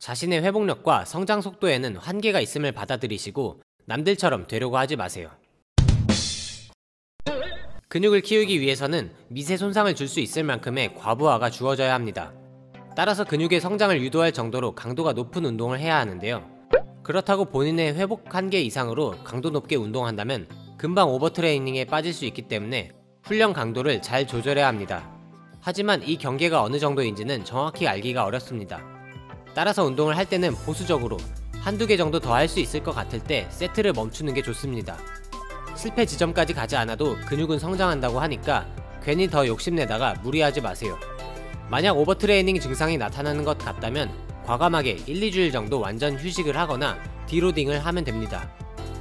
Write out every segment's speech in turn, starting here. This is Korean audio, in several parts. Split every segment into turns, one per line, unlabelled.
자신의 회복력과 성장 속도에는 한계가 있음을 받아들이시고 남들처럼 되려고 하지 마세요. 근육을 키우기 위해서는 미세 손상을 줄 수 있을 만큼의 과부하가 주어져야 합니다. 따라서 근육의 성장을 유도할 정도로 강도가 높은 운동을 해야 하는데요. 그렇다고 본인의 회복 한계 이상으로 강도 높게 운동한다면 금방 오버트레이닝에 빠질 수 있기 때문에 훈련 강도를 잘 조절해야 합니다. 하지만 이 경계가 어느 정도인지는 정확히 알기가 어렵습니다. 따라서 운동을 할 때는 보수적으로 한두 개 정도 더 할 수 있을 것 같을 때 세트를 멈추는 게 좋습니다. 실패 지점까지 가지 않아도 근육은 성장한다고 하니까 괜히 더 욕심내다가 무리하지 마세요. 만약 오버트레이닝 증상이 나타나는 것 같다면 과감하게 1-2주일 정도 완전 휴식을 하거나 디로딩을 하면 됩니다.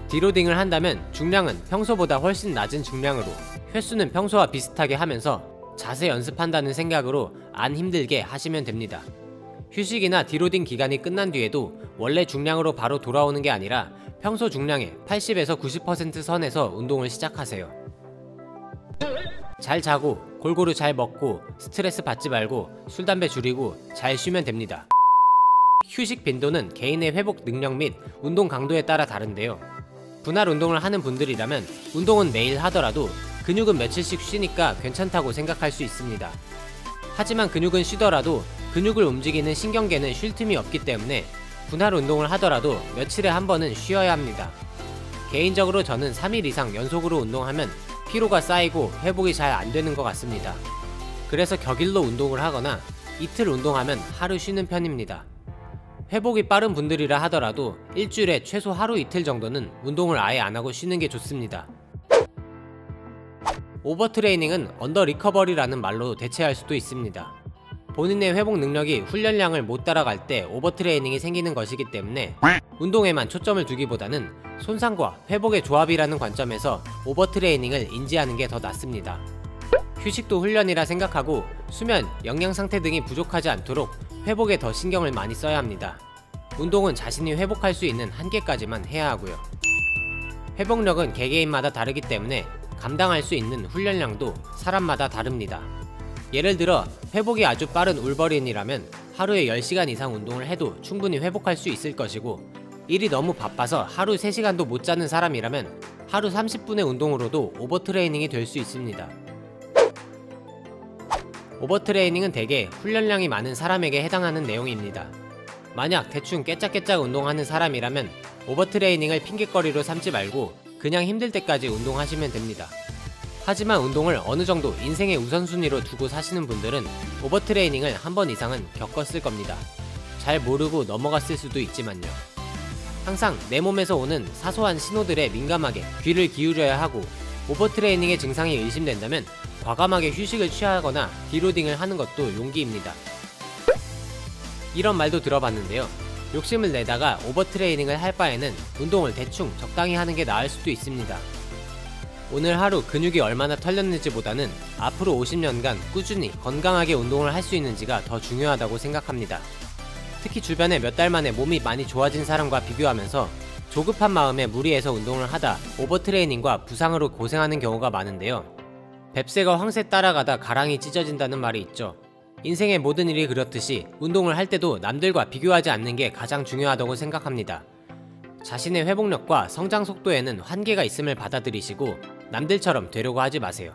디로딩을 한다면 중량은 평소보다 훨씬 낮은 중량으로 횟수는 평소와 비슷하게 하면서 자세 연습한다는 생각으로 안 힘들게 하시면 됩니다. 휴식이나 디로딩 기간이 끝난 뒤에도 원래 중량으로 바로 돌아오는 게 아니라 평소 중량의 80에서 90% 선에서 운동을 시작하세요. 잘 자고 골고루 잘 먹고 스트레스 받지 말고 술, 담배 줄이고 잘 쉬면 됩니다. 휴식 빈도는 개인의 회복 능력 및 운동 강도에 따라 다른데요. 분할 운동을 하는 분들이라면 운동은 매일 하더라도 근육은 며칠씩 쉬니까 괜찮다고 생각할 수 있습니다. 하지만 근육은 쉬더라도 근육을 움직이는 신경계는 쉴 틈이 없기 때문에 분할 운동을 하더라도 며칠에 한 번은 쉬어야 합니다. 개인적으로 저는 3일 이상 연속으로 운동하면 피로가 쌓이고 회복이 잘 안 되는 것 같습니다. 그래서 격일로 운동을 하거나 이틀 운동하면 하루 쉬는 편입니다. 회복이 빠른 분들이라 하더라도 일주일에 최소 하루 이틀 정도는 운동을 아예 안 하고 쉬는 게 좋습니다. 오버트레이닝은 언더 리커버리라는 말로 대체할 수도 있습니다. 본인의 회복 능력이 훈련량을 못 따라갈 때 오버트레이닝이 생기는 것이기 때문에 운동에만 초점을 두기보다는 손상과 회복의 조합이라는 관점에서 오버트레이닝을 인지하는 게 더 낫습니다. 휴식도 훈련이라 생각하고 수면, 영양 상태 등이 부족하지 않도록 회복에 더 신경을 많이 써야 합니다. 운동은 자신이 회복할 수 있는 한계까지만 해야 하고요. 회복력은 개개인마다 다르기 때문에 감당할 수 있는 훈련량도 사람마다 다릅니다. 예를 들어 회복이 아주 빠른 울버린이라면 하루에 10시간 이상 운동을 해도 충분히 회복할 수 있을 것이고, 일이 너무 바빠서 하루 3시간도 못 자는 사람이라면 하루 30분의 운동으로도 오버트레이닝이 될 수 있습니다. 오버트레이닝은 대개 훈련량이 많은 사람에게 해당하는 내용입니다. 만약 대충 깨짝깨짝 운동하는 사람이라면 오버트레이닝을 핑계거리로 삼지 말고 그냥 힘들 때까지 운동하시면 됩니다. 하지만 운동을 어느 정도 인생의 우선순위로 두고 사시는 분들은 오버트레이닝을 한 번 이상은 겪었을 겁니다. 잘 모르고 넘어갔을 수도 있지만요. 항상 내 몸에서 오는 사소한 신호들에 민감하게 귀를 기울여야 하고, 오버트레이닝의 증상이 의심된다면 과감하게 휴식을 취하거나 디로딩을 하는 것도 용기입니다. 이런 말도 들어봤는데요. 욕심을 내다가 오버트레이닝을 할 바에는 운동을 대충 적당히 하는 게 나을 수도 있습니다. 오늘 하루 근육이 얼마나 털렸는지 보다는 앞으로 50년간 꾸준히 건강하게 운동을 할 수 있는지가 더 중요하다고 생각합니다. 특히 주변에 몇 달 만에 몸이 많이 좋아진 사람과 비교하면서 조급한 마음에 무리해서 운동을 하다 오버트레이닝과 부상으로 고생하는 경우가 많은데요. 뱁새가 황새 따라가다 가랑이 찢어진다는 말이 있죠. 인생의 모든 일이 그렇듯이 운동을 할 때도 남들과 비교하지 않는 게 가장 중요하다고 생각합니다. 자신의 회복력과 성장 속도에는 한계가 있음을 받아들이시고 남들처럼 되려고 하지 마세요.